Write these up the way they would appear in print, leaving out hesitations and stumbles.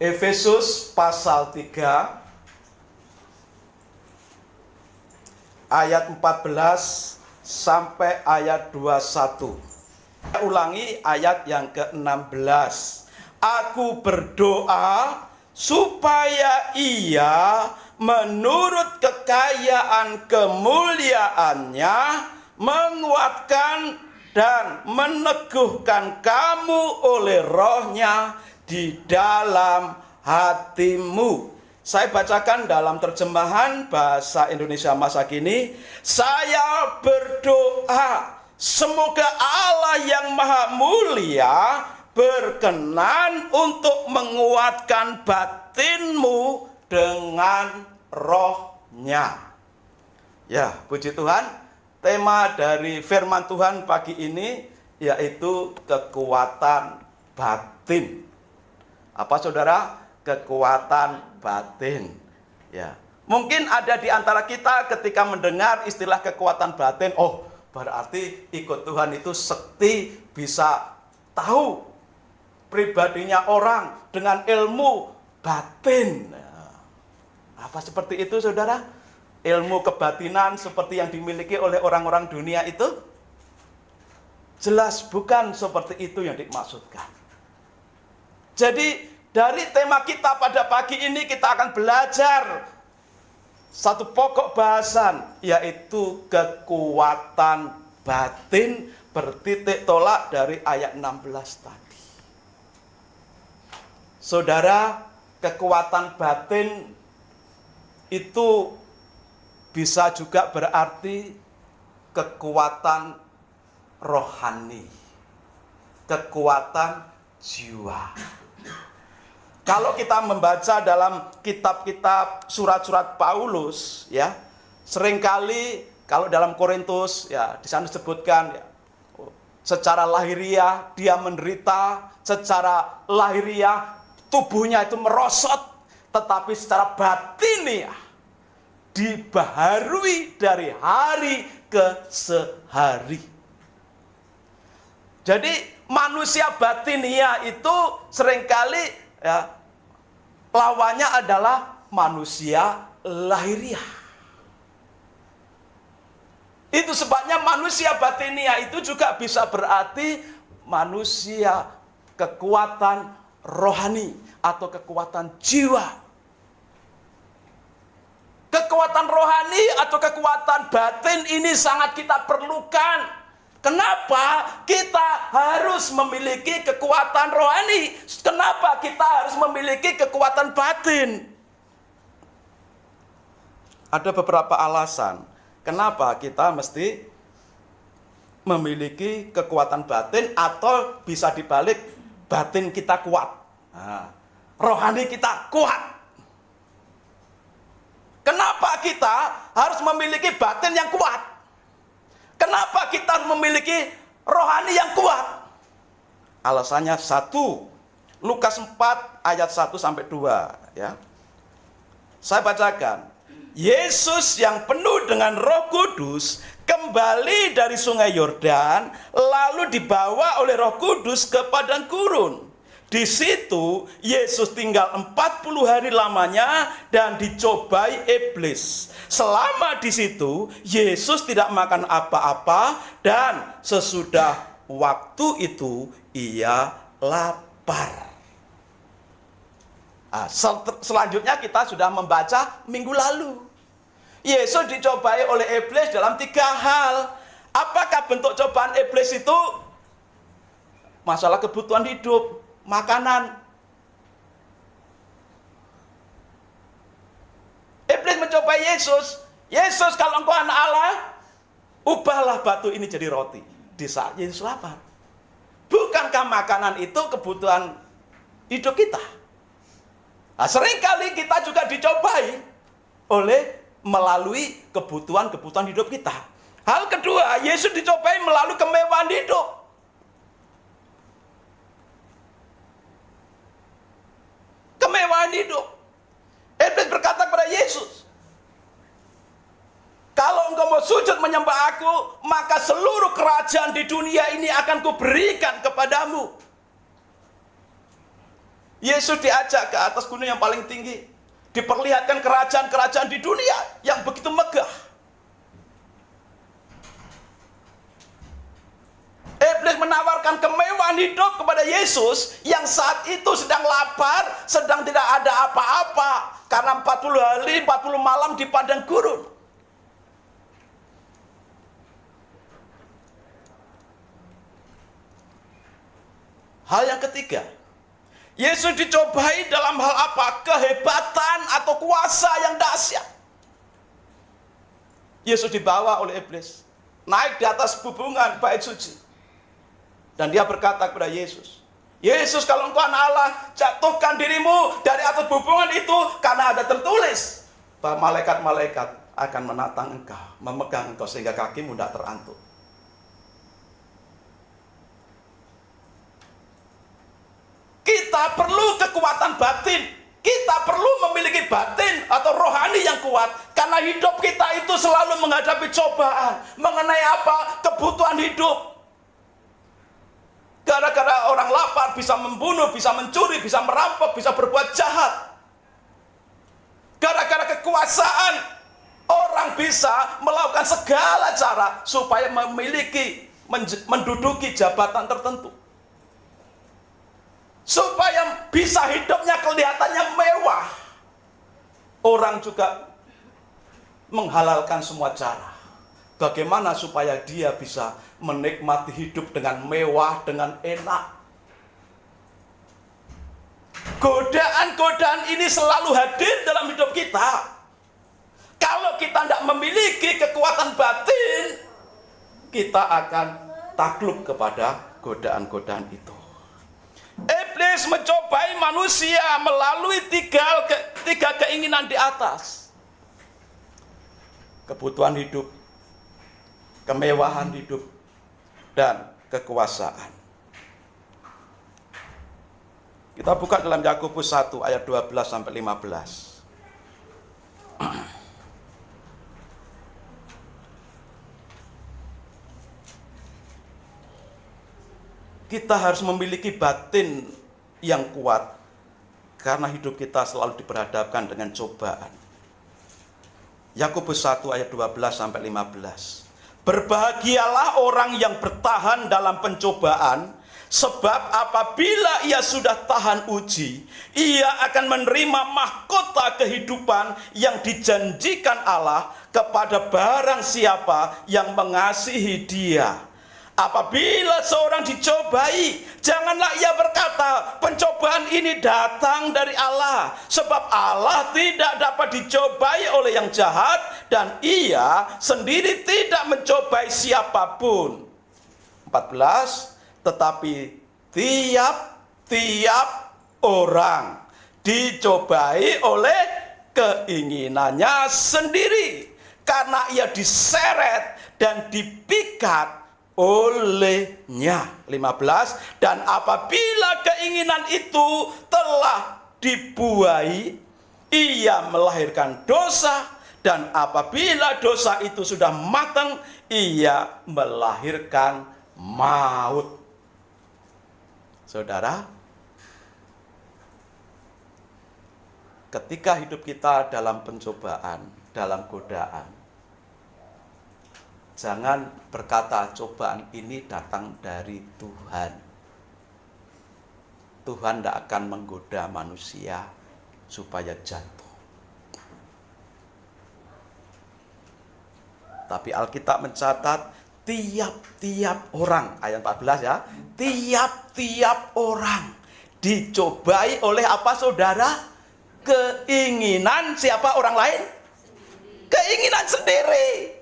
Efesus pasal 3 ayat 14 sampai ayat 21. Ulangi ayat yang ke-16. Aku berdoa supaya Ia menurut kekayaan kemuliaannya menguatkan dan meneguhkan kamu oleh Roh-Nya di dalam hatimu. Saya bacakan dalam terjemahan bahasa Indonesia masa kini. Saya berdoa semoga Allah yang maha mulia berkenan untuk menguatkan batinmu dengan Roh-Nya. Ya, puji Tuhan. Tema dari firman Tuhan pagi ini yaitu kekuatan batin. Apa saudara? Kekuatan batin. Ya. Mungkin ada di antara kita ketika mendengar istilah kekuatan batin, oh berarti ikut Tuhan itu sekti, bisa tahu pribadinya orang dengan ilmu batin. Apa seperti itu saudara? Ilmu kebatinan seperti yang dimiliki oleh orang-orang dunia itu? Jelas bukan seperti itu yang dimaksudkan. Jadi dari tema kita pada pagi ini kita akan belajar satu pokok bahasan, yaitu kekuatan batin bertitik tolak dari ayat 16 tadi. Saudara, kekuatan batin itu bisa juga berarti kekuatan rohani, kekuatan jiwa. Kalau kita membaca dalam kitab-kitab surat-surat Paulus, ya, seringkali kalau dalam Korintus, ya, di sana disebutkan, ya, secara lahiriah dia menderita, secara lahiriah tubuhnya itu merosot, tetapi secara batiniah dibaharui dari hari ke sehari. Jadi manusia batinia itu seringkali, ya, lawannya adalah manusia lahiriah. Itu sebabnya manusia batinia itu juga bisa berarti manusia kekuatan rohani atau kekuatan jiwa. Kekuatan rohani atau kekuatan batin ini sangat kita perlukan. Kenapa kita harus memiliki kekuatan rohani? Kenapa kita harus memiliki kekuatan batin? Ada beberapa alasan kenapa kita mesti memiliki kekuatan batin, atau bisa dibalik, batin kita kuat. Nah, rohani kita kuat. Kenapa kita harus memiliki batin yang kuat? Kenapa kita harus memiliki rohani yang kuat? Alasannya satu, Lukas 4 ayat 1 sampai 2, ya. Saya bacakan. Yesus yang penuh dengan Roh Kudus kembali dari Sungai Yordan, lalu dibawa oleh Roh Kudus ke padang gurun. Di situ Yesus tinggal 40 hari lamanya dan dicobai iblis. Selama di situ Yesus tidak makan apa-apa, dan sesudah waktu itu ia lapar. Nah, selanjutnya kita sudah membaca minggu lalu. Yesus dicobai oleh iblis dalam 3 hal. Apakah bentuk cobaan iblis itu? Masalah kebutuhan hidup, makanan. Iblis mencobai Yesus. Yesus, kalau engkau anak Allah, ubahlah batu ini jadi roti. Di saat Yesus lapar. Bukankah makanan itu kebutuhan hidup kita? Nah, seringkali kita juga dicobai melalui kebutuhan-kebutuhan hidup kita. Hal kedua, Yesus dicobai melalui kemewahan hidup. Kemewahan hidup. Iblis berkata kepada Yesus, kalau engkau mau sujud menyembah aku, maka seluruh kerajaan di dunia ini akan kuberikan kepadamu. Yesus diajak ke atas gunung yang paling tinggi. Diperlihatkan kerajaan-kerajaan di dunia yang begitu megah. Iblis menawarkan kemewahan hidup kepada Yesus yang saat itu sedang lapar, sedang tidak ada apa-apa. Karena 40 hari, 40 malam di padang gurun. Hal yang ketiga, Yesus dicobai dalam hal apa? Kehebatan atau kuasa yang dahsyat. Yesus dibawa oleh iblis, naik di atas bubungan bait suci. Dan dia berkata kepada Yesus, Yesus, kalau engkau anak Allah, jatuhkan dirimu dari atas bubungan itu, karena ada tertulis bahwa malaikat-malaikat akan menatang engkau, memegang engkau sehingga kakimu tidak terantuk. Kita perlu kekuatan batin. Kita perlu memiliki batin atau rohani yang kuat. Karena hidup kita itu selalu menghadapi cobaan. Mengenai apa? Kebutuhan hidup. Gara-gara orang lapar bisa membunuh, bisa mencuri, bisa merampok, bisa berbuat jahat. Gara-gara kekuasaan, orang bisa melakukan segala cara supaya menduduki jabatan tertentu. Supaya bisa hidupnya kelihatannya mewah. Orang juga menghalalkan semua cara. Bagaimana supaya dia bisa menikmati hidup dengan mewah, dengan enak. Godaan-godaan ini selalu hadir dalam hidup kita. Kalau kita tidak memiliki kekuatan batin, kita akan takluk kepada godaan-godaan itu. Iblis mencobai manusia melalui tiga keinginan di atas. Kebutuhan hidup, kemewahan hidup, dan kekuasaan. Kita buka dalam Yakobus 1 ayat 12 sampai 15. Kita harus memiliki batin yang kuat karena hidup kita selalu diperhadapkan dengan cobaan. Yakobus 1 ayat 12 sampai 15. Berbahagialah orang yang bertahan dalam pencobaan, sebab apabila ia sudah tahan uji, ia akan menerima mahkota kehidupan yang dijanjikan Allah kepada barang siapa yang mengasihi Dia. Apabila seorang dicobai, janganlah ia berkata, pencobaan ini datang dari Allah. Sebab Allah tidak dapat dicobai oleh yang jahat, dan ia sendiri tidak mencobai siapapun. 14. Tetapi tiap-tiap orang dicobai oleh keinginannya sendiri. Karena ia diseret dan dipikat olehnya. 15. Dan apabila keinginan itu telah dibuai, ia melahirkan dosa, dan apabila dosa itu sudah matang, ia melahirkan maut. Saudara, ketika hidup kita dalam pencobaan, dalam godaan, jangan berkata cobaan ini datang dari Tuhan. Tuhan tidak akan menggoda manusia supaya jatuh. Tapi Alkitab mencatat tiap-tiap orang, ayat 14 ya, tiap-tiap orang dicobai oleh apa saudara? Keinginan siapa orang lain? Keinginan sendiri.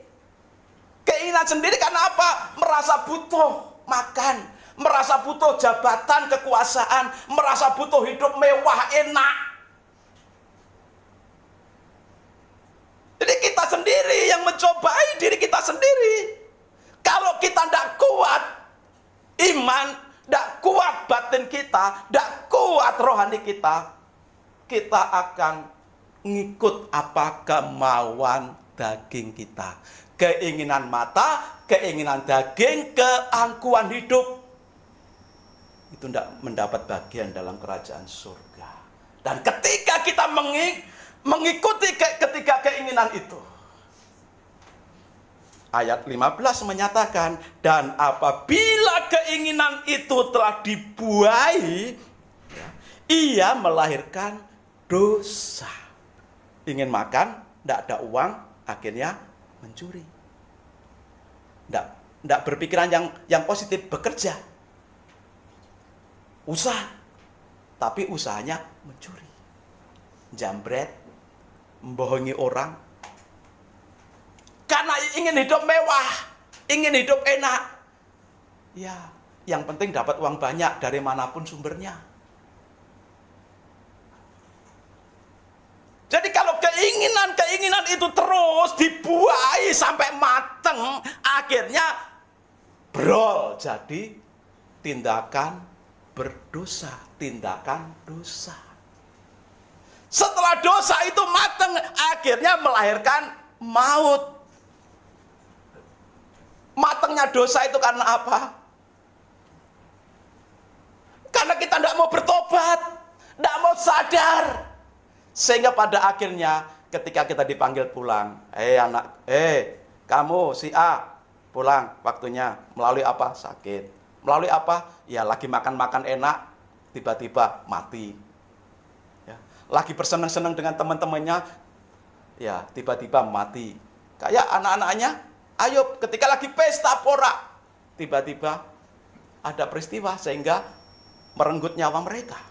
Keinginan sendiri karena apa? Merasa butuh makan, merasa butuh jabatan, kekuasaan, merasa butuh hidup mewah, enak. Jadi kita sendiri yang mencobai diri kita sendiri. Kalau kita tidak kuat iman, tidak kuat batin kita, tidak kuat rohani kita, kita akan ngikut apa kemauan daging kita. Keinginan mata, keinginan daging, keangkuhan hidup. itu tidak mendapat bagian dalam kerajaan surga. Dan ketika kita mengikuti ketiga keinginan itu, ayat 15 menyatakan, dan apabila keinginan itu telah dibuai, ia melahirkan dosa. Ingin makan, tidak ada uang, akhirnya mencuri. Tidak berpikiran yang positif, bekerja, usaha, tapi usahanya mencuri, jambret, membohongi orang, karena ingin hidup mewah, ingin hidup enak. Ya, yang penting dapat uang banyak dari manapun sumbernya. Jadi kalau keinginan itu terus dibuai sampai mateng, akhirnya brol jadi tindakan berdosa, tindakan dosa. Setelah dosa itu mateng, akhirnya melahirkan maut. Matengnya dosa itu karena apa? Karena kita tidak mau bertobat, tidak mau sadar. Sehingga pada akhirnya ketika kita dipanggil pulang, kamu si A, pulang waktunya. Melalui apa? Sakit. Melalui apa? Ya lagi makan-makan enak, tiba-tiba mati. Ya, lagi bersenang-senang dengan teman-temannya, ya tiba-tiba mati. Kayak anak-anaknya Ayub ketika lagi pesta pora, tiba-tiba ada peristiwa sehingga merenggut nyawa mereka.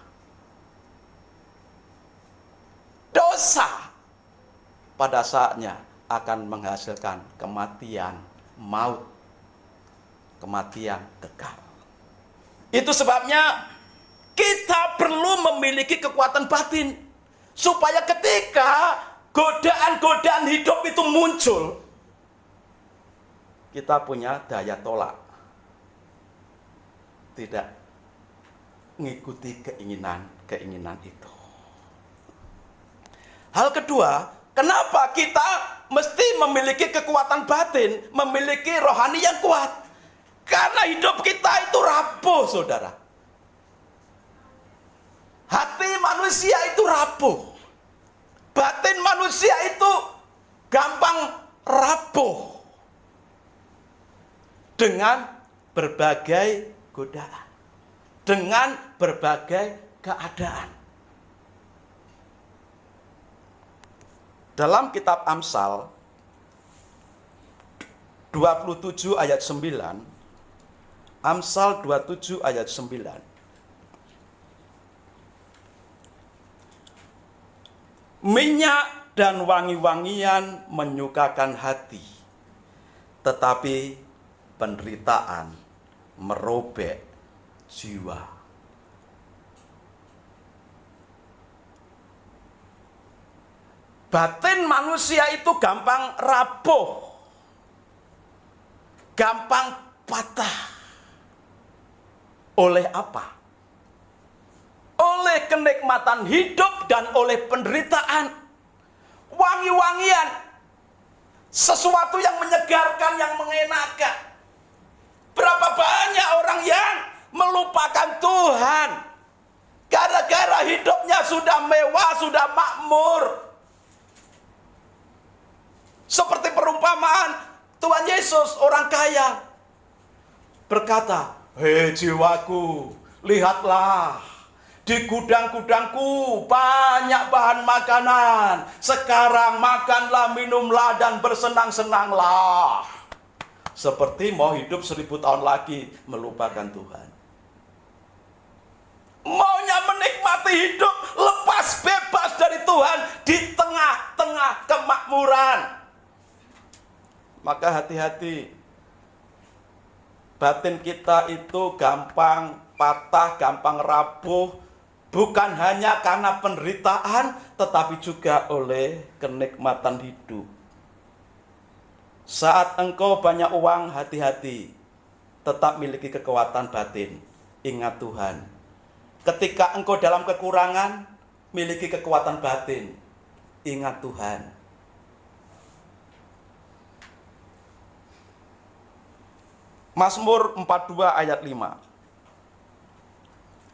Dosa pada saatnya akan menghasilkan kematian, maut, kematian kekal. Itu sebabnya kita perlu memiliki kekuatan batin supaya ketika godaan-godaan hidup itu muncul, kita punya daya tolak, tidak mengikuti keinginan itu. Hal kedua, kenapa kita mesti memiliki kekuatan batin, memiliki rohani yang kuat? Karena hidup kita itu rapuh, saudara. Hati manusia itu rapuh. Batin manusia itu gampang rapuh dengan berbagai godaan, dengan berbagai keadaan. Dalam kitab Amsal 27 ayat 9, Amsal 27 ayat 9. Minyak dan wangi-wangian menyukakan hati, tetapi penderitaan merobek jiwa. Batin manusia itu gampang rapuh, gampang patah. Oleh apa? Oleh kenikmatan hidup dan oleh penderitaan. Wangi-wangian, sesuatu yang menyegarkan, yang mengenakan. Berapa banyak orang yang melupakan Tuhan gara-gara hidupnya sudah mewah, sudah makmur. Seperti perumpamaan Tuhan Yesus, orang kaya berkata, "Hei jiwaku, lihatlah, di gudang-gudangku banyak bahan makanan. Sekarang makanlah, minumlah, dan bersenang-senanglah." Seperti mau hidup 1000 tahun lagi, melupakan Tuhan. Maunya menikmati hidup lepas bebas dari Tuhan di tengah-tengah kemakmuran. Maka hati-hati. Batin kita itu gampang patah, gampang rapuh, bukan hanya karena penderitaan, tetapi juga oleh kenikmatan hidup. Saat engkau banyak uang, hati-hati. Tetap miliki kekuatan batin. Ingat Tuhan. Ketika engkau dalam kekurangan, miliki kekuatan batin. Ingat Tuhan. Mazmur 42 ayat 5.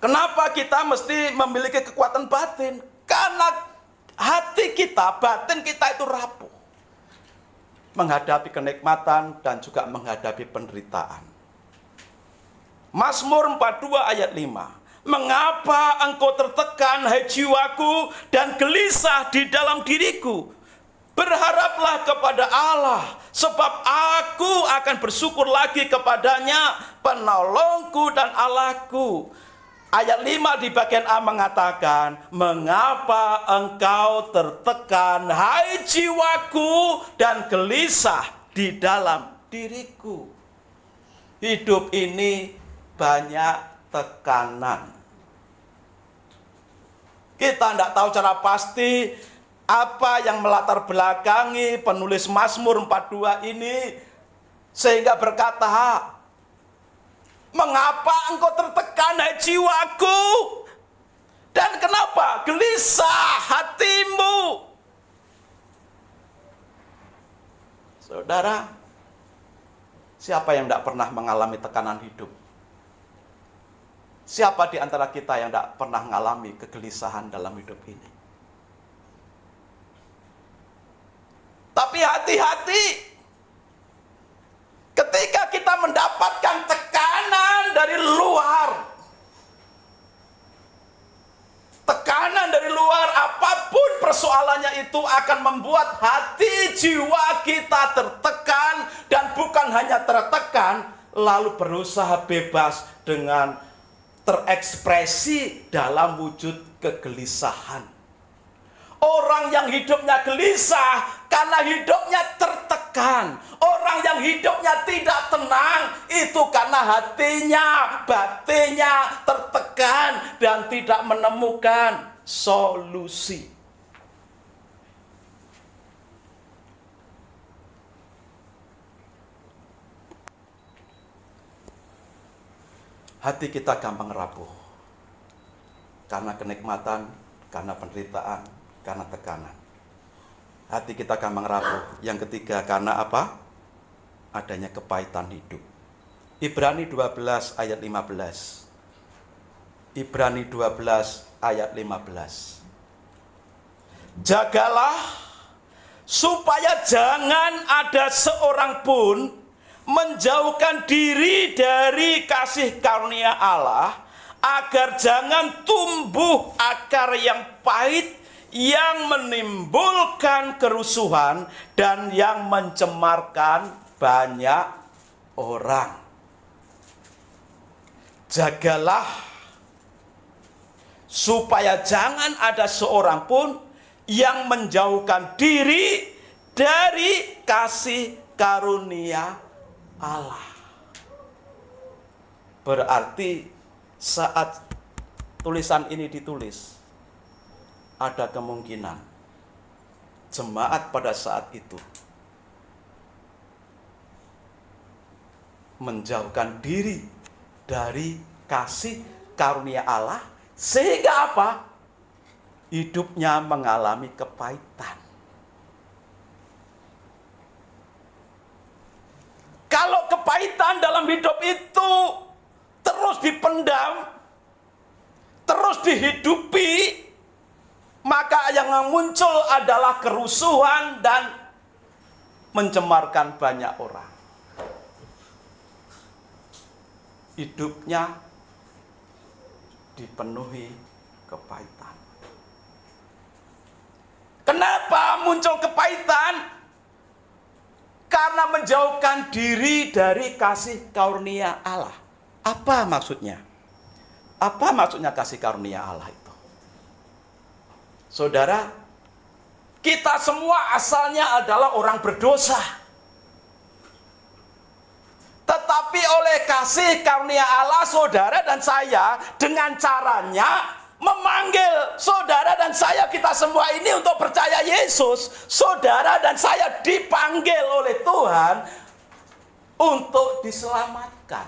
Kenapa kita mesti memiliki kekuatan batin? Karena hati kita, batin kita itu rapuh menghadapi kenikmatan dan juga menghadapi penderitaan. Mazmur 42 ayat 5. Mengapa engkau tertekan, hai jiwaku, dan gelisah di dalam diriku? Berharaplah kepada Allah, sebab aku akan bersyukur lagi kepadanya, penolongku dan Allahku. Ayat 5 di bagian A mengatakan, mengapa engkau tertekan, hai jiwaku, dan gelisah di dalam diriku. Hidup ini banyak tekanan. Kita tidak tahu secara pasti apa yang melatar belakangi penulis Mazmur 42 ini sehingga berkata, mengapa engkau tertekan, hai jiwaku? Dan kenapa gelisah hatimu? Saudara, siapa yang tidak pernah mengalami tekanan hidup? Siapa di antara kita yang tidak pernah mengalami kegelisahan dalam hidup ini? Tapi hati-hati, ketika kita mendapatkan tekanan dari luar, apapun persoalannya itu akan membuat hati jiwa kita tertekan, dan bukan hanya tertekan, lalu berusaha bebas dengan terekspresi dalam wujud kegelisahan. Orang yang hidupnya gelisah karena hidupnya tertekan. Orang yang hidupnya tidak tenang itu karena hatinya, batinnya tertekan dan tidak menemukan solusi. Hati kita gampang rapuh karena kenikmatan, karena penderitaan, karena tekanan. Hati kita gampang rapuh. Yang ketiga, karena apa? Adanya kepahitan hidup. Ibrani 12 ayat 15. Ibrani 12 ayat 15. Jagalah supaya jangan ada seorang pun menjauhkan diri dari kasih karunia Allah, agar jangan tumbuh akar yang pahit yang menimbulkan kerusuhan dan yang mencemarkan banyak orang. Jagalah supaya jangan ada seorang pun yang menjauhkan diri dari kasih karunia Allah. Berarti saat tulisan ini ditulis, ada kemungkinan jemaat pada saat itu menjauhkan diri dari kasih karunia Allah, sehingga apa? Hidupnya mengalami kepahitan. Kalau kepahitan dalam hidup itu terus dipendam, terus dihidupi, maka yang muncul adalah kerusuhan dan mencemarkan banyak orang. Hidupnya dipenuhi kepahitan. Kenapa muncul kepahitan? Karena menjauhkan diri dari kasih karunia Allah. Apa maksudnya? Apa maksudnya kasih karunia Allah itu? Saudara, kita semua asalnya adalah orang berdosa. Tetapi oleh kasih karunia Allah, saudara dan saya dengan caranya memanggil saudara dan saya, kita semua ini untuk percaya Yesus. Saudara dan saya dipanggil oleh Tuhan untuk diselamatkan.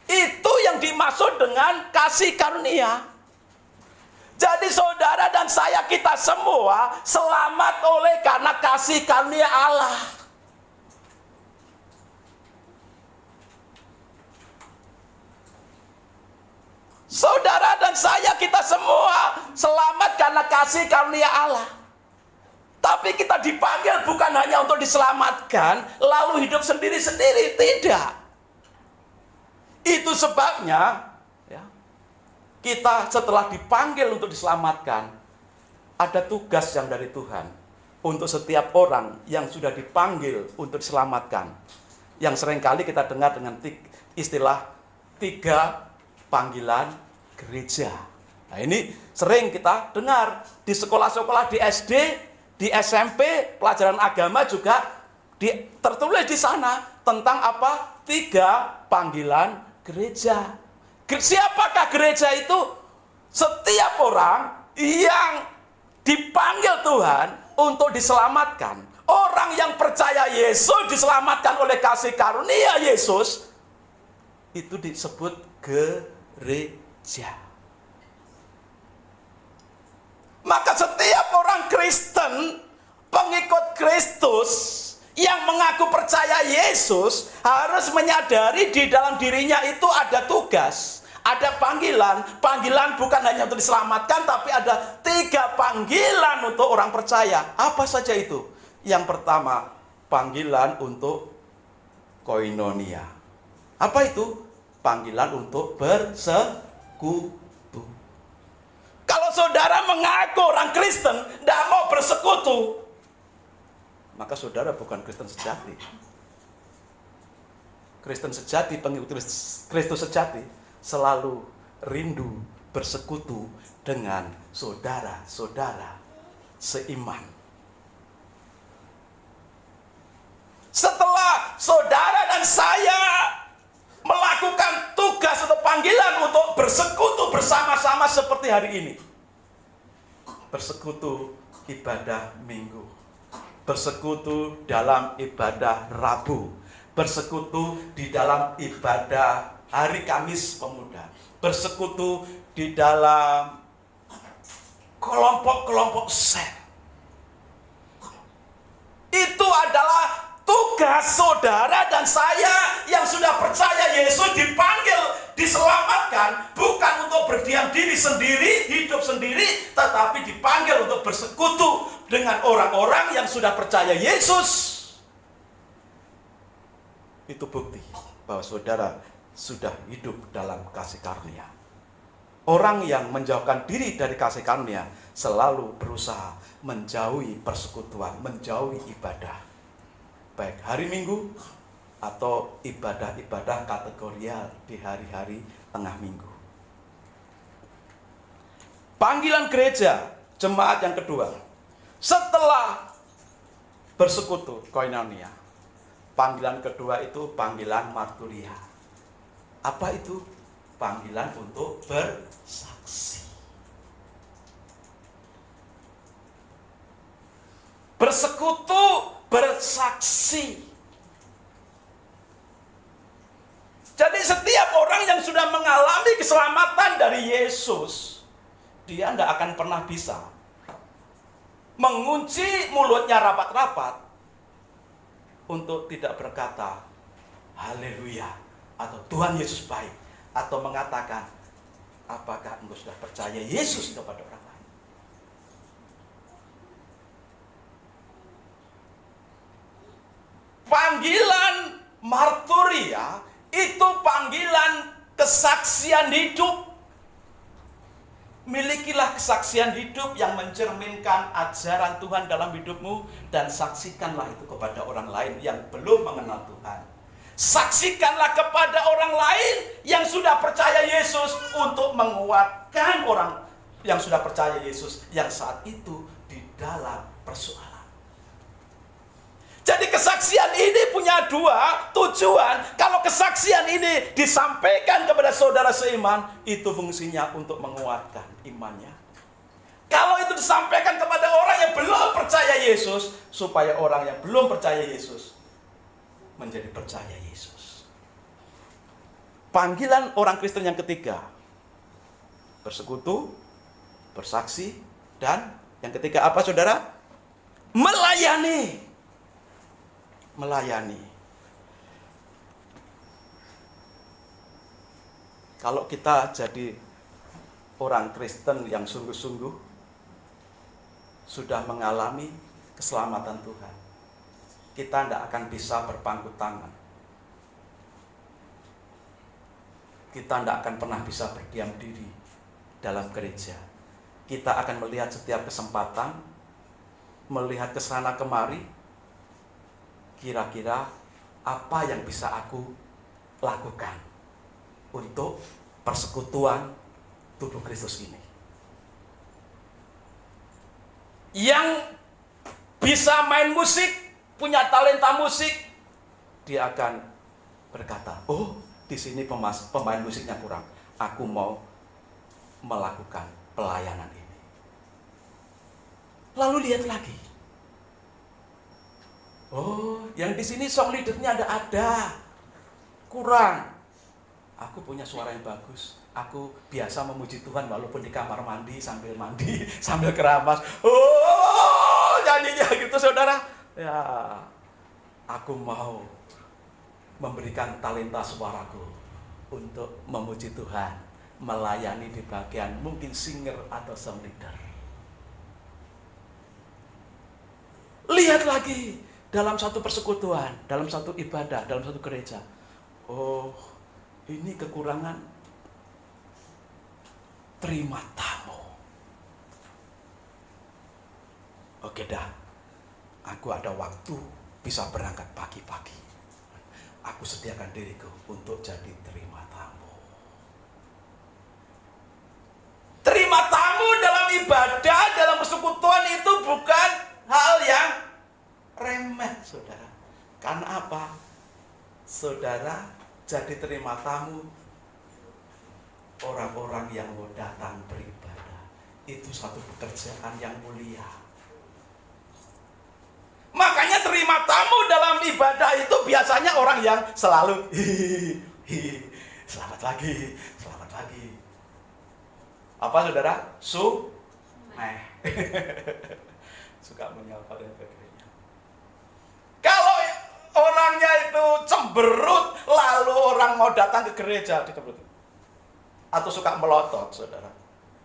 Itu yang dimaksud dengan kasih karunia. Jadi saudara dan saya, kita semua selamat oleh karena kasih karunia Allah. Saudara dan saya, kita semua selamat karena kasih karunia Allah. Tapi kita dipanggil bukan hanya untuk diselamatkan, lalu hidup sendiri-sendiri. Tidak. Itu sebabnya, ya, kita setelah dipanggil untuk diselamatkan, ada tugas yang dari Tuhan untuk setiap orang yang sudah dipanggil untuk diselamatkan. Yang seringkali kita dengar dengan istilah 3 panggilan gereja. Nah, ini sering kita dengar di sekolah-sekolah, di SD, di SMP, pelajaran agama juga tertulis di sana tentang apa? 3 panggilan gereja. Siapakah gereja itu? Setiap orang yang dipanggil Tuhan untuk diselamatkan. Orang yang percaya Yesus diselamatkan oleh kasih karunia Yesus, itu disebut gereja. Maka setiap orang Kristen, pengikut Kristus yang mengaku percaya Yesus harus menyadari di dalam dirinya itu ada tugas, ada panggilan. Panggilan bukan hanya untuk diselamatkan, tapi ada 3 panggilan untuk orang percaya. Apa saja itu? Yang pertama, panggilan untuk koinonia. Apa itu? Panggilan untuk bersekutu. Kalau saudara mengaku orang Kristen, tidak mau bersekutu, maka saudara bukan Kristen sejati. Kristen sejati, pengikut Kristus sejati, selalu rindu bersekutu dengan saudara-saudara seiman. Setelah saudara dan saya melakukan tugas atau panggilan untuk bersekutu bersama-sama seperti hari ini, bersekutu ibadah Minggu, bersekutu dalam ibadah Rabu, bersekutu di dalam ibadah Hari Kamis Pemuda, bersekutu di dalam kelompok-kelompok sel. Itu adalah tugas saudara dan saya yang sudah percaya Yesus, dipanggil, diselamatkan, bukan untuk berdiam diri sendiri, hidup sendiri, tetapi dipanggil untuk bersekutu dengan orang-orang yang sudah percaya Yesus. Itu bukti bahwa saudara sudah hidup dalam kasih karunia. Orang yang menjauhkan diri dari kasih karunia selalu berusaha menjauhi persekutuan, menjauhi ibadah, baik hari Minggu atau ibadah-ibadah kategorial di hari-hari tengah minggu. Panggilan gereja, jemaat yang kedua, setelah bersekutu, koinonia, panggilan kedua itu panggilan marturia. Apa itu? Panggilan untuk bersaksi. Bersekutu, bersaksi. Jadi setiap orang yang sudah mengalami keselamatan dari Yesus, dia tidak akan pernah bisa mengunci mulutnya rapat-rapat untuk tidak berkata haleluya atau Tuhan Yesus baik, atau mengatakan apakah engkau sudah percaya Yesus kepada orang lain. Panggilan marturia itu panggilan kesaksian hidup. Milikilah kesaksian hidup yang mencerminkan ajaran Tuhan dalam hidupmu, dan saksikanlah itu kepada orang lain yang belum mengenal Tuhan. Saksikanlah kepada orang lain yang sudah percaya Yesus untuk menguatkan orang yang sudah percaya Yesus yang saat itu di dalam persoalan. Jadi kesaksian ini punya 2 tujuan. Kalau kesaksian ini disampaikan kepada saudara seiman, itu fungsinya untuk menguatkan imannya. Kalau itu disampaikan kepada orang yang belum percaya Yesus, supaya orang yang belum percaya Yesus menjadi percaya Yesus. Panggilan orang Kristen yang ketiga, bersekutu, bersaksi, dan yang ketiga apa saudara? Melayani. Melayani. Kalau kita jadi orang Kristen yang sungguh-sungguh sudah mengalami keselamatan Tuhan, kita tidak akan bisa berpangku tangan. Kita tidak akan pernah bisa berdiam diri dalam gereja. Kita akan melihat setiap kesempatan, melihat ke sana kemari, kira-kira apa yang bisa aku lakukan untuk persekutuan tubuh Kristus ini. Yang bisa main musik, punya talenta musik, dia akan berkata, oh, di sini pemain musiknya kurang, aku mau melakukan pelayanan ini. Lalu lihat lagi, oh, yang di sini song leadernya ada, kurang. Aku punya suara yang bagus, aku biasa memuji Tuhan walaupun di kamar mandi, sambil keramas. Oh, nyanyinya gitu saudara. Ya, aku mau memberikan talenta suaraku untuk memuji Tuhan, melayani di bagian mungkin singer atau song leader. Lihat lagi dalam satu persekutuan, dalam satu ibadah, dalam satu gereja. Oh, ini kekurangan terima tamu. Oke dah, aku ada waktu bisa berangkat pagi-pagi. Aku sediakan diriku untuk jadi terima tamu. Terima tamu dalam ibadah, dalam persekutuan itu bukan hal yang remeh, saudara. Karena apa? Saudara jadi terima tamu orang-orang yang mau datang beribadah. Itu satu pekerjaan yang mulia. Makanya terima tamu dalam ibadah itu biasanya orang yang selalu selamat pagi. Apa saudara? Suka menyapa dan sebagainya. Kalau orangnya itu cemberut, lalu orang mau datang ke gereja atau suka melotot, saudara,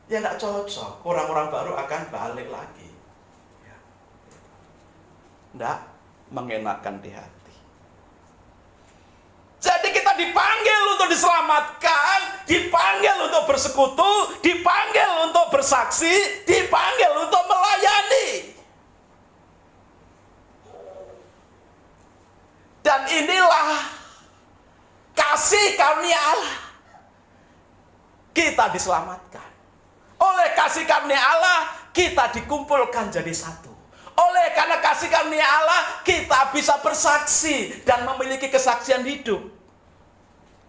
ya tidak cocok. Orang-orang baru akan balik lagi. Tidak mengenakan di hati. Jadi kita dipanggil untuk diselamatkan, dipanggil untuk bersekutu, dipanggil untuk bersaksi, dipanggil untuk melayani. Dan inilah kasih karunia Allah. Kita diselamatkan. Oleh kasih karunia Allah, kita dikumpulkan jadi satu. Oleh karena kasih karunia Allah, kita bisa bersaksi dan memiliki kesaksian hidup.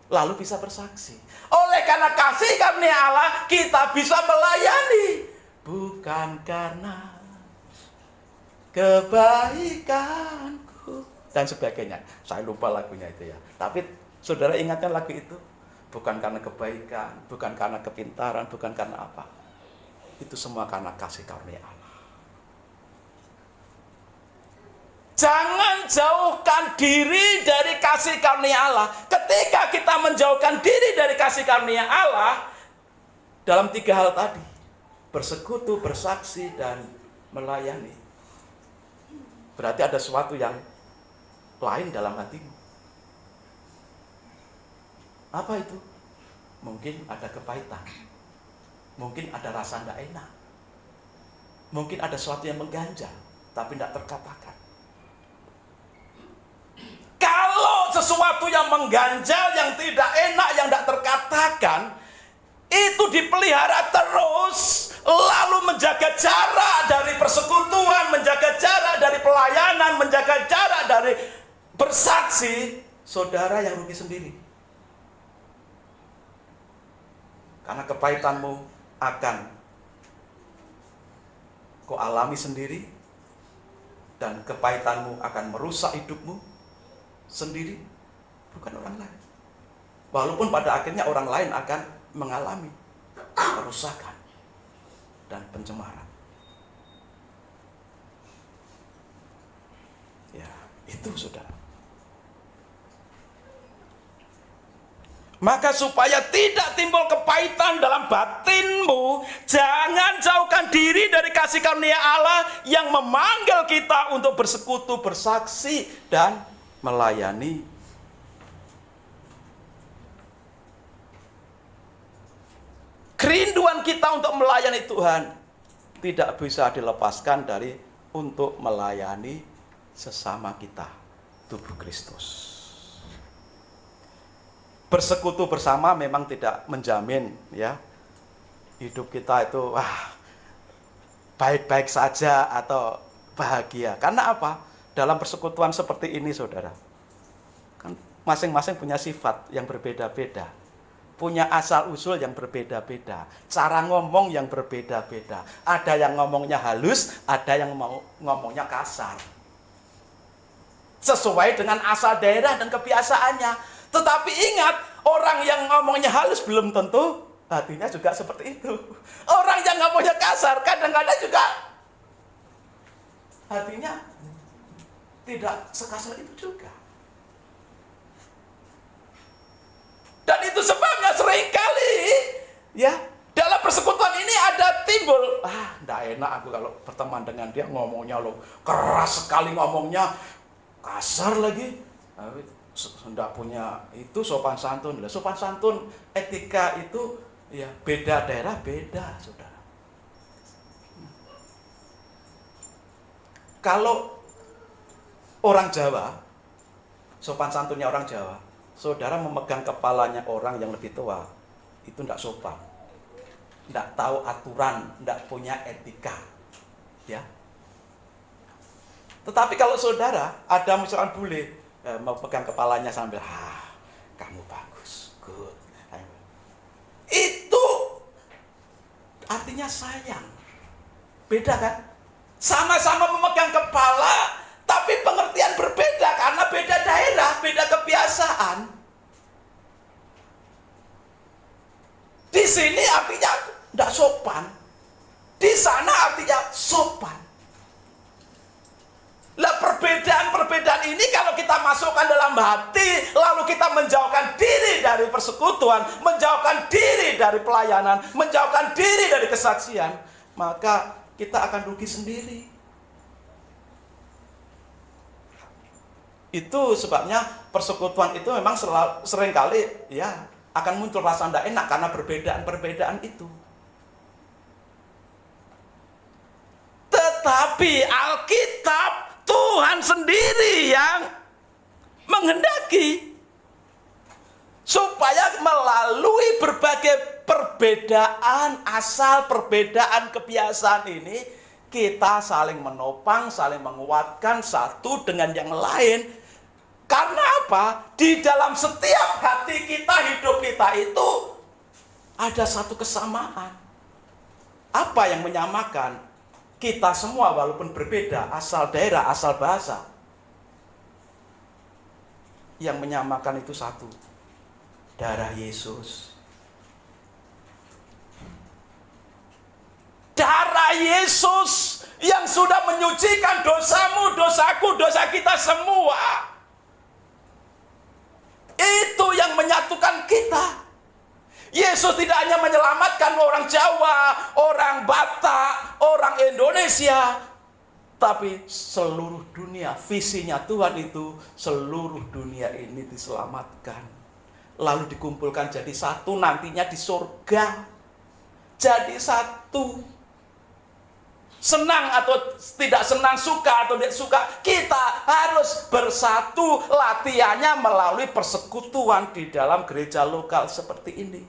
Lalu bisa bersaksi. Oleh karena kasih karunia Allah, kita bisa melayani. Bukan karena kebaikanku dan sebagainya. Saya lupa lagunya itu ya. Tapi saudara ingatkan lagu itu. Bukan karena kebaikan, bukan karena kepintaran, bukan karena apa. Itu semua karena kasih karunia Allah. Jangan jauhkan diri dari kasih karunia Allah. Ketika kita menjauhkan diri dari kasih karunia Allah, dalam 3 hal tadi, bersekutu, bersaksi, dan melayani, berarti ada sesuatu yang lain dalam hatimu. Apa itu? Mungkin ada kepahitan, mungkin ada rasa tidak enak, mungkin ada sesuatu yang mengganjal, tapi tidak terkatakan. Kalau sesuatu yang mengganjal, yang tidak enak, yang tidak terkatakan, itu dipelihara terus, lalu menjaga jarak dari persekutuan, menjaga jarak dari pelayanan, menjaga jarak dari bersaksi, saudara yang rugi sendiri. Karena kepahitanmu akan kau alami sendiri, dan kepahitanmu akan merusak hidupmu sendiri, bukan orang lain. Walaupun pada akhirnya orang lain akan mengalami kerusakan dan pencemaran. Ya, itu saudara. Maka supaya tidak timbul kepahitan dalam batinmu, jangan jauhkan diri dari kasih karunia Allah yang memanggil kita untuk bersekutu, bersaksi, dan melayani. Kerinduan kita untuk melayani Tuhan tidak bisa dilepaskan dari untuk melayani sesama kita, tubuh Kristus. Bersekutu bersama memang tidak menjamin ya hidup kita itu baik-baik saja atau bahagia. Karena apa? Dalam persekutuan seperti ini, saudara, kan masing-masing punya sifat yang berbeda-beda, punya asal-usul yang berbeda-beda, cara ngomong yang berbeda-beda. Ada yang ngomongnya halus, ada yang ngomongnya kasar, sesuai dengan asal daerah dan kebiasaannya. Tetapi ingat, orang yang ngomongnya halus belum tentu hatinya juga seperti itu. Orang yang ngomongnya kasar kadang-kadang juga hatinya tidak sekasar itu juga. Dan itu sebabnya seringkali ya dalam persekutuan ini ada timbul, enggak enak aku kalau berteman dengan dia, ngomongnya loh keras sekali, ngomongnya kasar lagi. Enggak punya itu sopan santun. Sopan santun, etika itu ya beda daerah, beda, saudara. Kalau orang Jawa, sopan santunnya orang Jawa, saudara memegang kepalanya orang yang lebih tua, itu enggak sopan, enggak tahu aturan, enggak punya etika, ya. Tetapi kalau saudara ada misalkan bule mau pegang kepalanya sambil kamu bagus, good, itu artinya sayang. Beda kan? Sama-sama memegang kepala, tapi pengertian berbeda karena beda daerah, beda kebiasaan. Di sini artinya tidak sopan, di sana artinya sopan. Lah perbedaan-perbedaan ini kalau kita masukkan dalam hati, lalu kita menjauhkan diri dari persekutuan, menjauhkan diri dari pelayanan, menjauhkan diri dari kesaksian, maka kita akan rugi sendiri. Itu sebabnya persekutuan itu memang seringkali ya akan muncul rasa tidak enak karena perbedaan-perbedaan itu. Tetapi Alkitab, Tuhan sendiri yang menghendaki supaya melalui berbagai perbedaan asal, perbedaan kebiasaan ini, kita saling menopang, saling menguatkan satu dengan yang lain. Karena apa? Di dalam setiap hati kita, hidup kita itu ada satu kesamaan. Apa yang menyamakan? Kita semua walaupun berbeda, asal daerah, asal bahasa, yang menyamakan itu satu, darah Yesus. Darah Yesus yang sudah menyucikan dosamu, dosaku, dosa kita semua. Itu yang menyatukan kita. Yesus tidak hanya menyelamatkan orang Jawa, orang Batak, orang Indonesia, tapi seluruh dunia. Visinya Tuhan itu seluruh dunia ini diselamatkan, lalu dikumpulkan jadi satu nantinya di surga. Jadi satu. Senang atau tidak senang, suka atau tidak suka, kita harus bersatu. Latihannya melalui persekutuan di dalam gereja lokal seperti ini.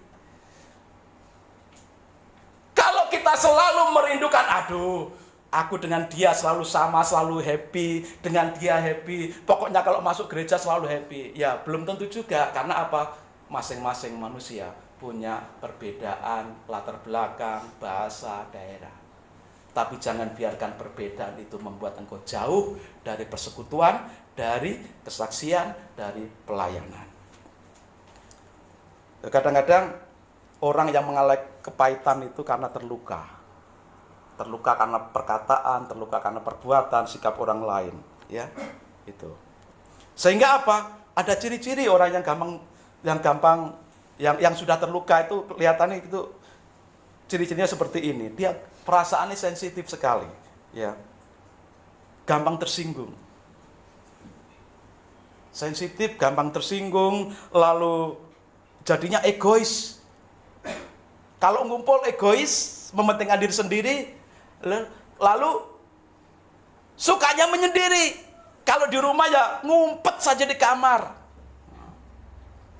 Kalau kita selalu merindukan, aku dengan dia selalu sama, selalu happy, dengan dia happy, pokoknya kalau masuk gereja selalu happy. Ya, belum tentu juga. Karena apa? Masing-masing manusia punya perbedaan latar belakang, bahasa, daerah. Tapi jangan biarkan perbedaan itu membuat engkau jauh dari persekutuan, dari kesaksian, dari pelayanan. Kadang-kadang orang yang mengalami kepahitan itu karena terluka. Terluka karena perkataan, terluka karena perbuatan, sikap orang lain, ya. Itu. Sehingga apa? Ada ciri-ciri orang yang gampang Yang sudah terluka itu kelihatannya itu ciri-cirinya seperti ini. Dia perasaannya sensitif sekali, ya. Gampang tersinggung. Sensitif, gampang tersinggung, lalu jadinya egois. Kalau ngumpul egois, mementingkan diri sendiri, lalu sukanya menyendiri. Kalau di rumah ya ngumpet saja di kamar.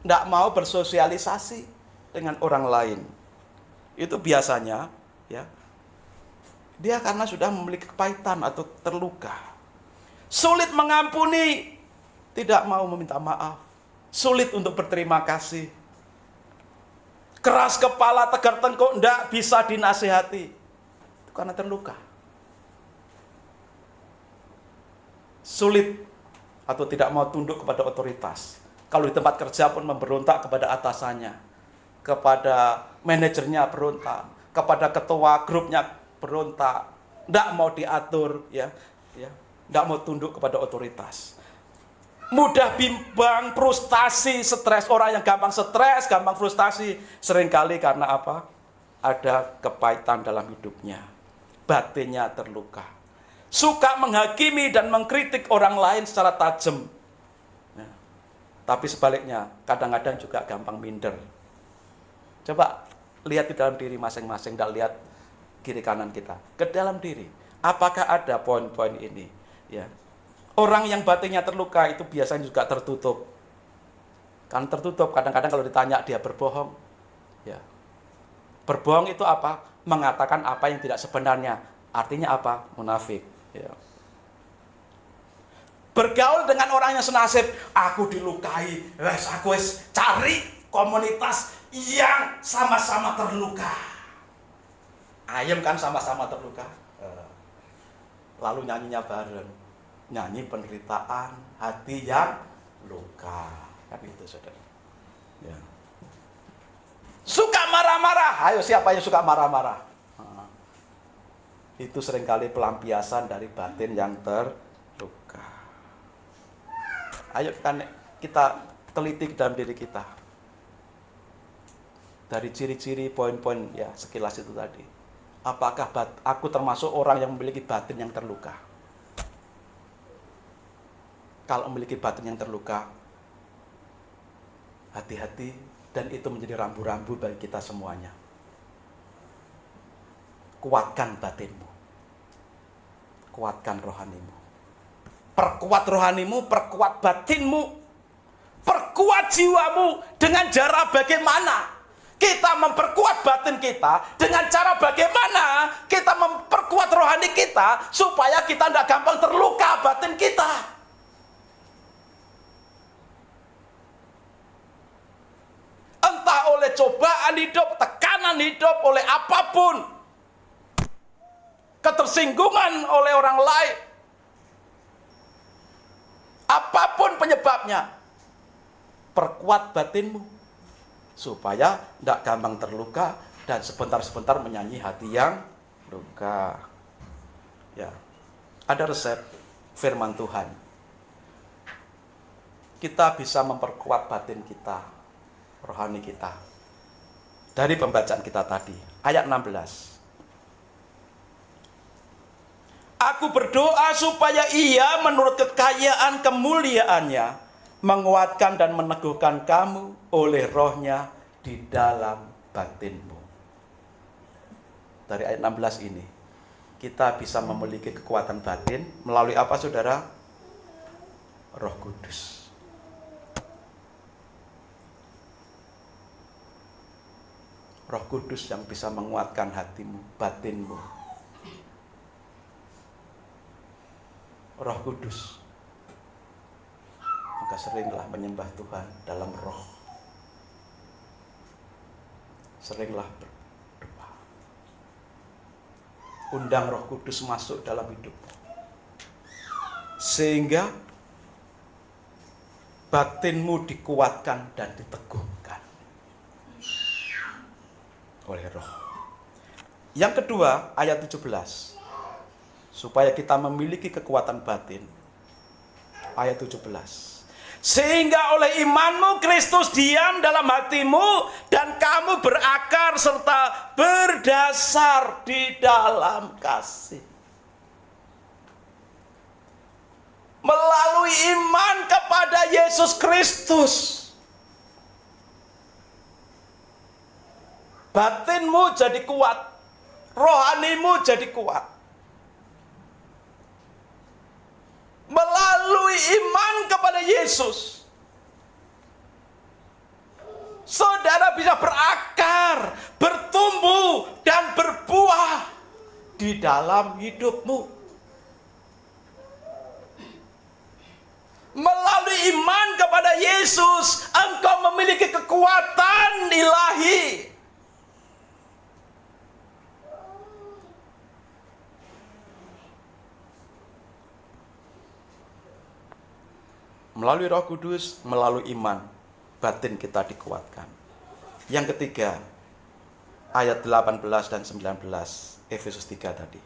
Tidak mau bersosialisasi dengan orang lain. Itu biasanya ya, dia karena sudah memiliki kepahitan atau terluka. Sulit mengampuni, tidak mau meminta maaf. Sulit untuk berterima kasih. Keras kepala, tegar tengkuk, tidak bisa dinasihati. Itu karena terluka. Sulit atau tidak mau tunduk kepada otoritas. Kalau di tempat kerja pun memberontak kepada atasannya, kepada manajernya berontak, kepada ketua grupnya berontak, tidak mau diatur, ya, tidak mau tunduk kepada otoritas. Mudah bimbang, frustasi, stres. Orang yang gampang stres, gampang frustasi, seringkali karena apa? Ada kepahitan dalam hidupnya, batinnya terluka. Suka menghakimi dan mengkritik orang lain secara tajam. Nah, tapi sebaliknya, kadang-kadang juga gampang minder. Coba lihat di dalam diri masing-masing, dan lihat kiri kanan kita. Ke dalam diri, apakah ada poin-poin ini? Ya. Orang yang batinnya terluka itu biasanya juga tertutup. Kan tertutup, kadang-kadang kalau ditanya dia berbohong. Ya. Berbohong itu apa? Mengatakan apa yang tidak sebenarnya. Artinya apa? Munafik. Ya. Bergaul dengan orang yang senasib, aku dilukai, aku cari komunitas yang sama-sama terluka. Ayam kan sama-sama terluka. Lalu nyanyinya bareng. Nyanyi penderitaan hati yang luka. Kan itu, saudara. Ya. Suka marah-marah. Ayo, siapa yang suka marah-marah? Itu seringkali pelampiasan dari batin yang terluka. Ayo kita teliti dalam diri kita. Dari ciri-ciri poin-poin ya sekilas itu tadi. Apakah aku termasuk orang yang memiliki batin yang terluka? Kalau memiliki batin yang terluka, hati-hati, dan itu menjadi rambu-rambu bagi kita semuanya. Kuatkan batinmu. Kuatkan rohanimu. Perkuat rohanimu, perkuat batinmu. Perkuat jiwamu dengan cara bagaimana? Kita memperkuat batin kita dengan cara bagaimana kita memperkuat rohani kita supaya kita tidak gampang terluka batin kita. Entah oleh cobaan hidup, tekanan hidup, oleh apapun, ketersinggungan oleh orang lain, apapun penyebabnya, perkuat batinmu supaya tidak gampang terluka dan sebentar-sebentar menyanyi hati yang luka. Ya, ada resep firman Tuhan. Kita bisa memperkuat batin kita, rohani kita, dari pembacaan kita tadi, ayat 16. Aku berdoa supaya Ia menurut kekayaan kemuliaannya menguatkan dan meneguhkan kamu oleh rohnya di dalam batinmu. Dari ayat 16 ini, kita bisa memiliki kekuatan batin melalui apa, saudara? Roh Kudus. Roh Kudus yang bisa menguatkan hatimu, batinmu. Roh Kudus. Maka seringlah menyembah Tuhan dalam roh. Seringlah berdoa. Undang Roh Kudus masuk dalam hidupmu. Sehingga batinmu dikuatkan dan diteguhkan oleh roh. Yang kedua, ayat 17. Supaya kita memiliki kekuatan batin. Ayat 17. Sehingga oleh imanmu Kristus diam dalam hatimu dan kamu berakar serta berdasar di dalam kasih. Melalui iman kepada Yesus Kristus, batinmu jadi kuat, rohanimu jadi kuat. Melalui iman kepada Yesus, saudara bisa berakar, bertumbuh, dan berbuah di dalam hidupmu. Melalui iman kepada Yesus, engkau memiliki kekuatan ilahi. Melalui Roh Kudus, melalui iman, batin kita dikuatkan. Yang ketiga, ayat 18 dan 19, Efesus 3 tadi.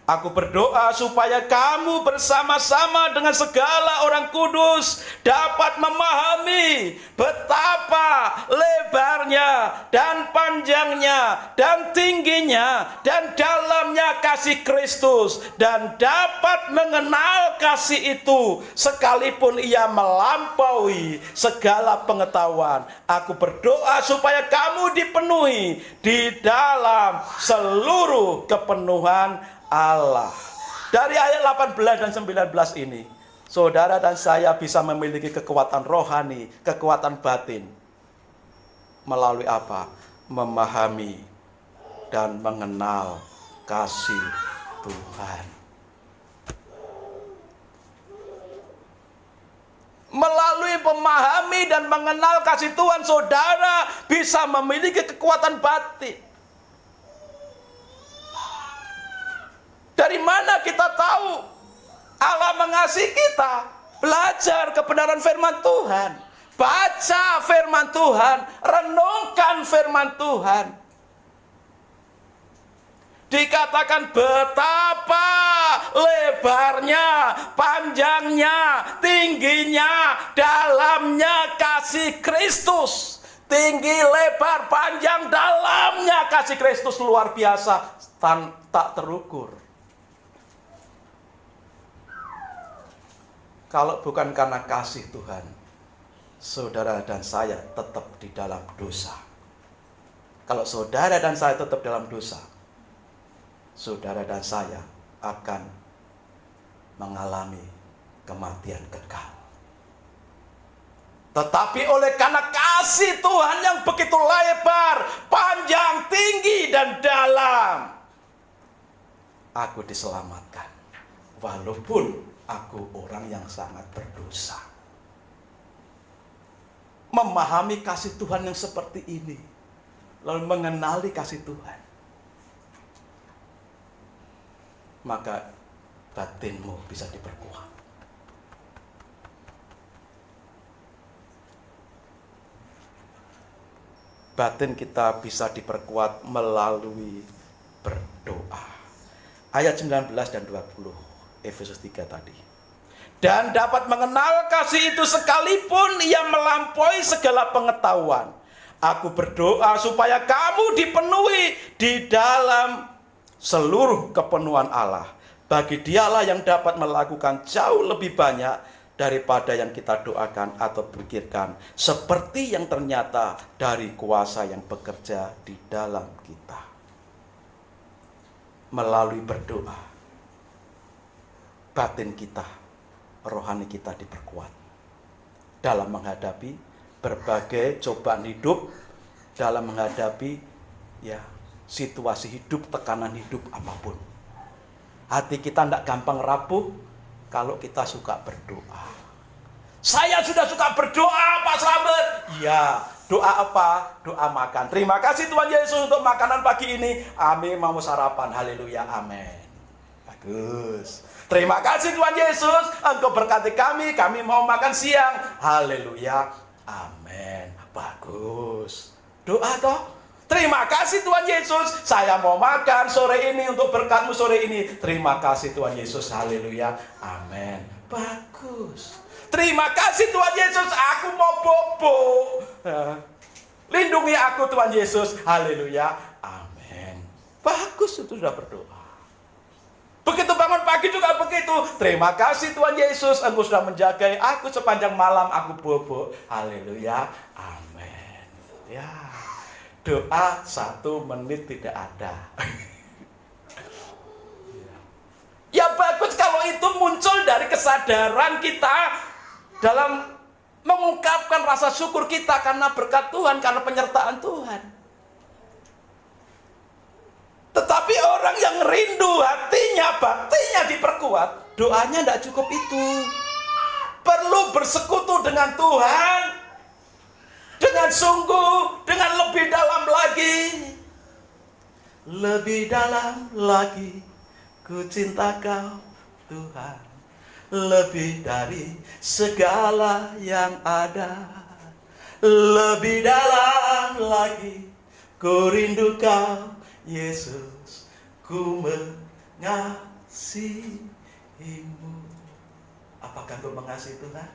Aku berdoa supaya kamu bersama-sama dengan segala orang kudus dapat memahami betapa lebarnya dan panjangnya dan tingginya dan dalamnya kasih Kristus, dan dapat mengenal kasih itu sekalipun ia melampaui segala pengetahuan. Aku berdoa supaya kamu dipenuhi di dalam seluruh kepenuhan Allah. Dari ayat 18 dan 19 ini, saudara dan saya bisa memiliki kekuatan rohani, kekuatan batin. Melalui apa? Memahami dan mengenal kasih Tuhan. Melalui memahami dan mengenal kasih Tuhan, saudara bisa memiliki kekuatan batin. Dari mana kita tahu Allah mengasihi kita? Belajar kebenaran firman Tuhan. Baca firman Tuhan. Renungkan firman Tuhan. Dikatakan betapa lebarnya, panjangnya, tingginya, dalamnya kasih Kristus. Tinggi, lebar, panjang, dalamnya kasih Kristus luar biasa, tak terukur. Kalau bukan karena kasih Tuhan, saudara dan saya tetap di dalam dosa. Kalau saudara dan saya tetap dalam dosa, saudara dan saya akan mengalami kematian kekal. Tetapi oleh karena kasih Tuhan yang begitu lebar, panjang, tinggi, dan dalam, aku diselamatkan. Walaupun aku orang yang sangat berdosa. Memahami kasih Tuhan yang seperti ini, lalu mengenali kasih Tuhan, maka batinmu bisa diperkuat. Batin kita bisa diperkuat melalui berdoa. Ayat 19 dan 20. Efesus 3 tadi. Dan dapat mengenal kasih itu sekalipun ia melampaui segala pengetahuan. Aku berdoa supaya kamu dipenuhi di dalam seluruh kepenuhan Allah. Bagi Dialah yang dapat melakukan jauh lebih banyak daripada yang kita doakan atau pikirkan, seperti yang ternyata dari kuasa yang bekerja di dalam kita. Melalui berdoa, batin kita, rohani kita diperkuat dalam menghadapi berbagai cobaan hidup, dalam menghadapi situasi hidup, tekanan hidup apapun. Hati kita tidak gampang rapuh kalau kita suka berdoa. Saya sudah suka berdoa, Pak Slamet. Ya, doa apa? Doa makan. Terima kasih Tuhan Yesus untuk makanan pagi ini. Amin, mau sarapan. Haleluya, amin. Bagus. Terima kasih Tuhan Yesus, Engkau berkati kami mau makan siang. Haleluya, amin. Bagus. Doa toh. Terima kasih Tuhan Yesus, saya mau makan sore ini untuk berkat-Mu sore ini. Terima kasih Tuhan Yesus, haleluya, amin. Bagus. Terima kasih Tuhan Yesus, aku mau bobo. Lindungi aku Tuhan Yesus. Haleluya. Amin. Bagus itu sudah berdoa. Begitu bangun pagi juga begitu. Terima kasih Tuhan Yesus, Engkau sudah menjaga aku sepanjang malam aku bobo. Haleluya. Amin. Ya. Doa 1 menit tidak ada. Ya bagus kalau itu muncul dari kesadaran kita dalam mengungkapkan rasa syukur kita karena berkat Tuhan, karena penyertaan Tuhan. Tetapi orang yang rindu hatinya, batinnya diperkuat, doanya tidak cukup itu. Perlu bersekutu dengan Tuhan, dengan sungguh, dengan lebih dalam lagi. Lebih dalam lagi, ku cinta Kau Tuhan, lebih dari segala yang ada. Lebih dalam lagi, ku rindu Kau Yesus, ku mengasihimu. Apakah Kau mengasihi Tuhan?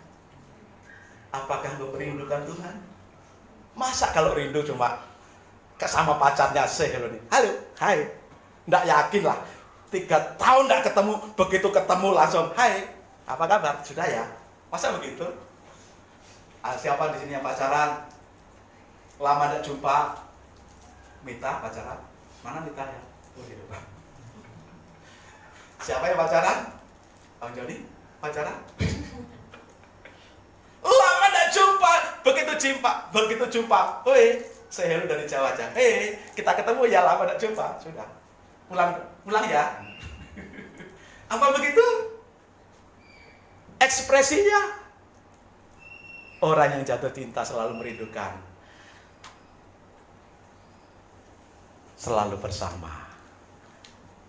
Apakah Kau merindukan Tuhan? Masa kalau rindu cuma sama pacarnya halo, hai. Nggak yakin lah. 3 tahun nggak ketemu, begitu ketemu langsung, hai, apa kabar? Sudah ya? Masa begitu? Siapa di sini yang pacaran? Lama nggak jumpa? Mita pacaran? Mana Mita ya? Oh, di depan. Siapa yang pacaran? Bang Joni pacaran? Lama nggak jumpa, begitu jumpa, oi, saya hello dari Jawa aja. Kita ketemu ya, lama nggak jumpa, sudah. Pulang ya. Apa begitu? Ekspresinya. Orang yang jatuh cinta selalu merindukan. Selalu bersama.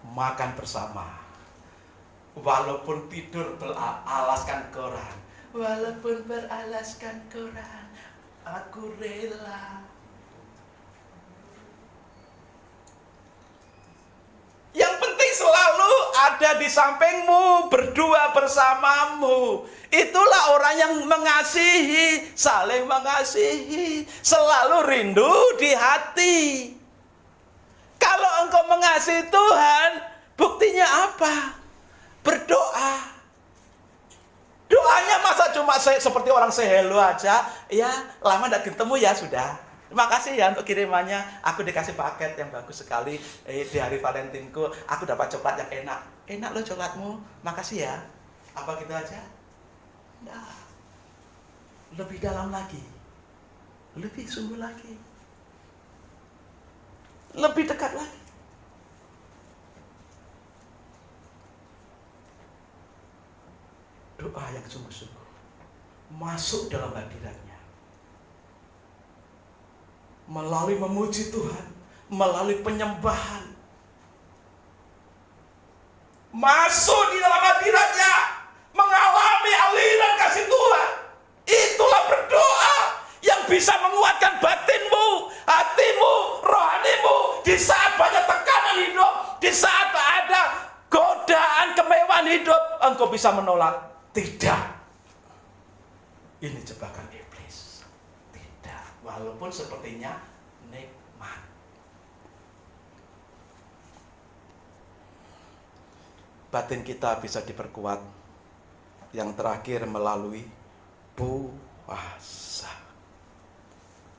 Makan bersama. Walaupun tidur beralaskan koran. Walaupun beralaskan koran, aku rela. Yang penting selalu ada di sampingmu, berdua bersamamu. Itulah orang yang mengasihi, saling mengasihi, selalu rindu di hati. Kalau engkau mengasihi Tuhan, buktinya apa? Berdoa. Doanya masa cuma seperti orang hello aja, ya lama tidak ketemu ya sudah. Terima kasih ya untuk kirimannya. Aku dikasih paket yang bagus sekali di hari Valentinku. Aku dapat coklat yang enak. Enak loh coklatmu. Makasih ya. Apa gitu aja? Nah, lebih dalam lagi. Lebih sungguh lagi. Lebih dekat lagi. Doa yang sungguh-sungguh. Masuk dalam hadiratnya. Melalui memuji Tuhan, melalui penyembahan, masuk di dalam hadiratnya, mengalami aliran kasih Tuhan. Itulah berdoa yang bisa menguatkan batinmu, hatimu, rohanimu. Di saat banyak tekanan hidup, di saat ada godaan kemewahan hidup, engkau bisa menolak. Tidak, ini jebakan iblis. Tidak, walaupun sepertinya nikmat. Batin kita bisa diperkuat. Yang terakhir melalui puasa.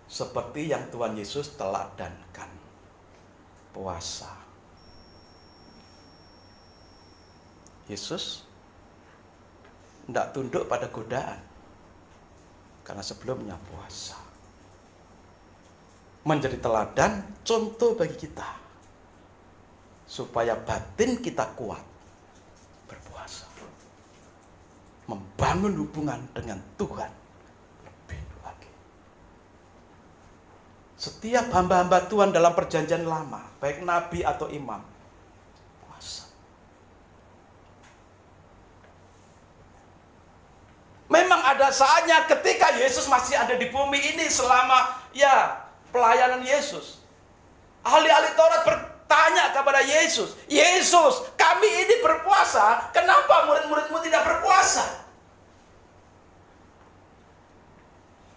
Seperti yang Tuhan Yesus teladankan. Puasa. Yesus tidak tunduk pada godaan. Karena sebelumnya puasa. Menjadi teladan, contoh bagi kita. Supaya batin kita kuat. Berpuasa. Membangun hubungan dengan Tuhan. Lebih lagi. Setiap hamba-hamba Tuhan dalam perjanjian lama. Baik nabi atau imam. Memang ada saatnya ketika Yesus masih ada di bumi ini selama pelayanan Yesus. Ahli-ahli Taurat bertanya kepada Yesus, Yesus, kami ini berpuasa, kenapa murid-muridmu tidak berpuasa?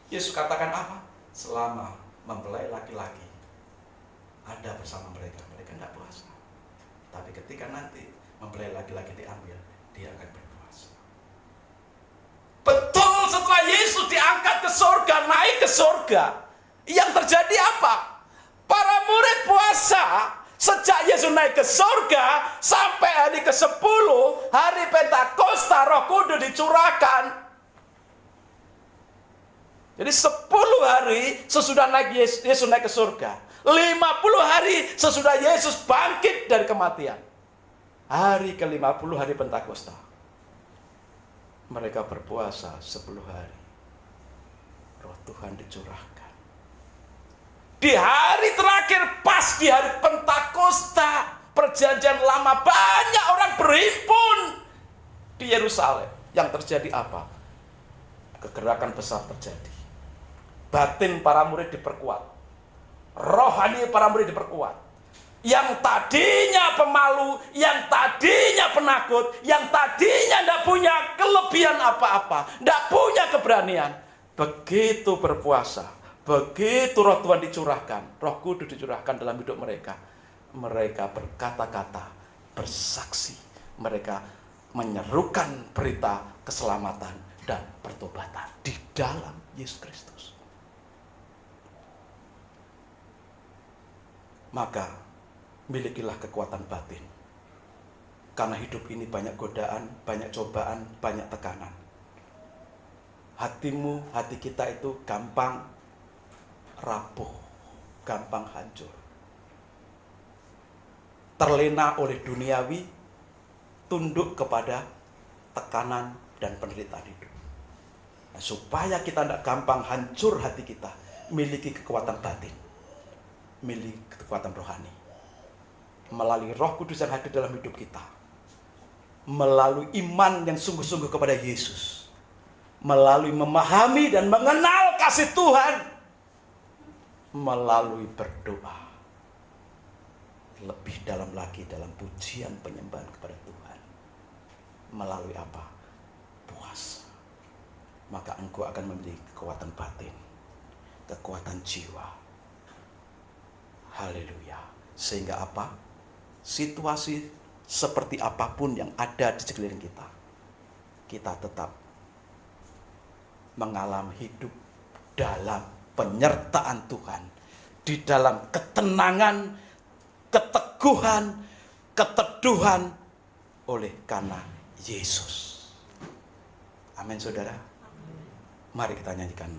Yesus katakan apa? Selama mempelai laki-laki ada bersama mereka, mereka tidak puasa. Tapi ketika nanti mempelai laki-laki diambil, dia akan berpuasa. Betul, setelah Yesus diangkat ke surga, naik ke surga, yang terjadi apa? Para murid puasa sejak Yesus naik ke surga sampai hari ke-10, hari Pentakosta, Roh Kudus dicurahkan. Jadi 10 hari sesudah Yesus naik ke surga, 50 hari sesudah Yesus bangkit dari kematian, hari ke-50, hari Pentakosta, mereka berpuasa 10 hari. Roh Tuhan dicurahkan. Di hari terakhir, pas di hari Pentakosta, perjanjian lama, banyak orang berhimpun di Yerusalem. Yang terjadi apa? Kegerakan besar terjadi. Batin para murid diperkuat, rohani para murid diperkuat. Yang tadinya pemalu, yang tadinya penakut, yang tadinya tidak punya kelebihan apa-apa, tidak punya keberanian, begitu berpuasa, begitu Roh Tuhan dicurahkan, Roh Kudus dicurahkan dalam hidup mereka, mereka berkata-kata, bersaksi, mereka menyerukan berita keselamatan dan pertobatan di dalam Yesus Kristus. Maka milikilah kekuatan batin. Karena hidup ini banyak godaan, banyak cobaan, banyak tekanan. Hatimu, hati kita itu gampang rapuh, gampang hancur. Terlena oleh duniawi, tunduk kepada tekanan dan penderitaan hidup. Nah, supaya kita tidak gampang hancur hati kita, miliki kekuatan batin, miliki kekuatan rohani. Melalui Roh Kudus yang hadir dalam hidup kita, melalui iman yang sungguh-sungguh kepada Yesus, melalui memahami dan mengenal kasih Tuhan, melalui berdoa lebih dalam lagi dalam pujian penyembahan kepada Tuhan, melalui apa? Puasa. Maka engkau akan memiliki kekuatan batin, kekuatan jiwa. Haleluya. Sehingga apa? Situasi seperti apapun yang ada di sekeliling kita, kita tetap mengalami hidup dalam penyertaan Tuhan, di dalam ketenangan, keteguhan, keteduhan oleh karena Yesus. Amin, saudara. Mari kita nyanyikan